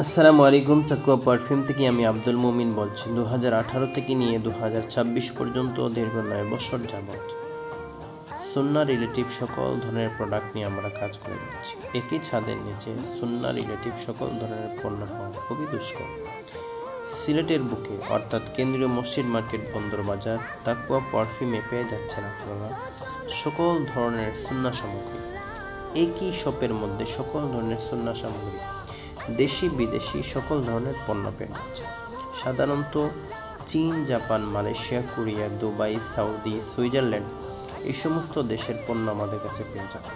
আসসালামু আলাইকুম। তাকুয়া পারফিউম থেকে আমি আব্দুল মুমিন বলছি। 2018 থেকে নিয়ে 2026 পর্যন্ত দীর্ঘ 9 বছর যাবৎ সুন্নাহ রিলেটিভ সকল ধরনের প্রোডাক্ট নিয়ে আমরা কাজ করে যাচ্ছি। একই ছাদের নিচে সুন্নাহ রিলেটিভ সকল ধরনের পণ্য পাওয়া খুবই দুষ্কর। সিলেটের বুকে অর্থাৎ কেন্দ্রীয় মসজিদ মার্কেট বন্দর বাজার তাকুয়া পারফিউমে পেয়ে যাচ্ছেন আপনারা সকল ধরনের সুন্নাহ সামগ্রী। একই শপের মধ্যে সকল ধরনের সুন্নাহ সামগ্রী, দেশি বিদেশি সকল ধরনের পণ্য পেয়ে যাচ্ছে। সাধারণত চীন, Japan, Malaysia, Korea, Dubai, Saudi, Switzerland এই সমস্ত দেশের পণ্য আমাদের কাছে পেয়ে যাবে।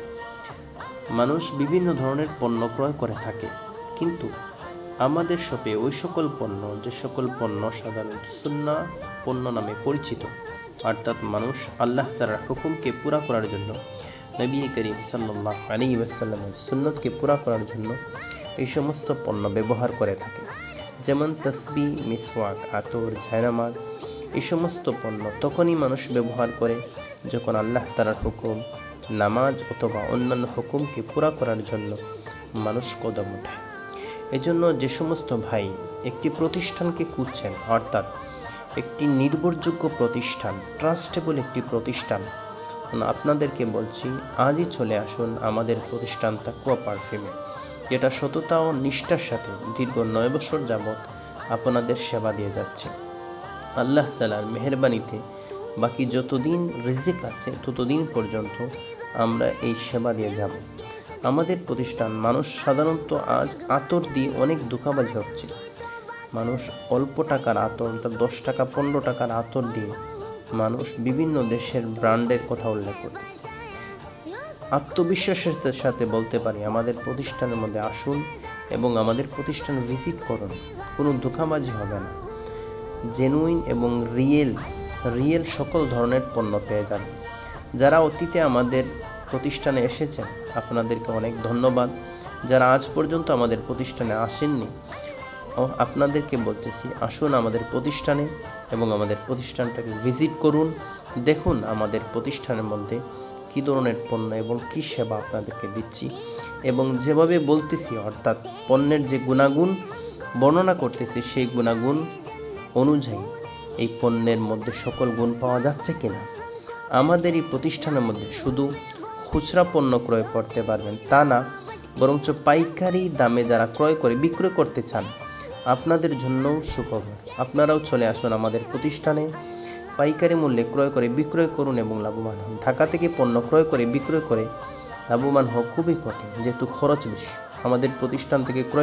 মানুষ বিভিন্ন ধরনের পণ্য ক্রয় করে থাকে, কিন্তু আমাদের শপে ওই সকল পণ্য, যে সকল পণ্য সাধারণত সুন্নাহ পণ্য নামে পরিচিত, অর্থাৎ মানুষ আল্লাহ তাআলার হুকুমকে পুরা করার জন্য, নবী করিম সাল্লাল্লাহু আলাইহি ওয়াসাল্লামের সুন্নতকে পুরা করার জন্য এই সমস্ত পণ্য ব্যবহার করে থাকে। যেমন তসবিহ, মিসওয়াক, আতর, জায়নামাজ এই সমস্ত পণ্য তখনই মানুষ ব্যবহার করে যখন আল্লাহ তাআলার হুকুম, নামাজ অথবা অন্যান্য হুকুমকে পুরা করার জন্য মানুষ কদম ওঠায়। এজন্য যে সমস্ত ভাই একটি প্রতিষ্ঠানকে খুঁজছেন, অর্থাৎ একটি নির্ভরযোগ্য প্রতিষ্ঠান, ট্রাস্টেবল একটি প্রতিষ্ঠান, আপনাদেরকে বলছি আজই চলে আসুন আমাদের প্রতিষ্ঠান তাকুয়া পারফিউমে, যেটা সততা ও নিষ্ঠার সাথে দীর্ঘ 9 বছর যাবৎ আপনাদের সেবা দিয়ে যাচ্ছে। আল্লাহ তাআলার মেহেরবানিতে বাকি যতদিন রিজিক আছে ততদিন পর্যন্ত আমরা এই সেবা দিয়ে যাব। আমাদের প্রতিষ্ঠান, মানুষ সাধারণত আজ আতর দিয়ে অনেক ধোঁকাবাজি হচ্ছে। মানুষ অল্প টাকার আতর, 10 টাকা 15 টাকার আতর দিয়ে মানুষ বিভিন্ন দেশের ব্র্যান্ডের কথা উল্লেখ করতেছে। আত্মবিশ্বাসের সাথে বলতে পারি আমাদের প্রতিষ্ঠানের মধ্যে আসুন এবং আমাদের প্রতিষ্ঠান ভিজিট করুন। কোনো ধোঁকাবাজি হবে না। জেনুইন এবং রিয়েল সকল ধরনের পণ্য পেয়ে যাবেন। যারা অতীতে আমাদের প্রতিষ্ঠানে এসেছেন আপনাদেরকে অনেক ধন্যবাদ। যারা আজ পর্যন্ত আমাদের প্রতিষ্ঠানে আসেননি, আপনাদেরকে বলতেছি আসুন আমাদের প্রতিষ্ঠানে এবং আমাদের প্রতিষ্ঠানটাকে ভিজিট করুন। দেখুন আমাদের প্রতিষ্ঠানের মধ্যে কী ধরনের পণ্য এবং কী সেবা আপনাদেরকে দিচ্ছি, এবং যেভাবে বলতেছি অর্থাৎ পণ্যের যে গুণাগুণ বর্ণনা করতেছি সেই গুণাগুণ অনুযায়ী এই পণ্যের মধ্যে সকল গুণ পাওয়া যাচ্ছে কিনা। আমাদের এই প্রতিষ্ঠানের মধ্যে শুধু খুচরা পণ্য ক্রয় করতে পারবেন তা না, বরঞ্চ পাইকারি দামে যারা ক্রয় করে বিক্রয় করতে চান আপনাদের জন্যও সুখবর। আপনারাও চলে আসুন আমাদের প্রতিষ্ঠানে, পাইকারি মূল্যে ক্রয় করে বিক্রয় করুন এবং লাভবান হন। ঢাকা থেকে পণ্য ক্রয় করে বিক্রয় করে লাভবান হওয়া খুবই কঠিন, যেহেতু খরচ বেশি। আমাদের প্রতিষ্ঠান থেকে ক্রয়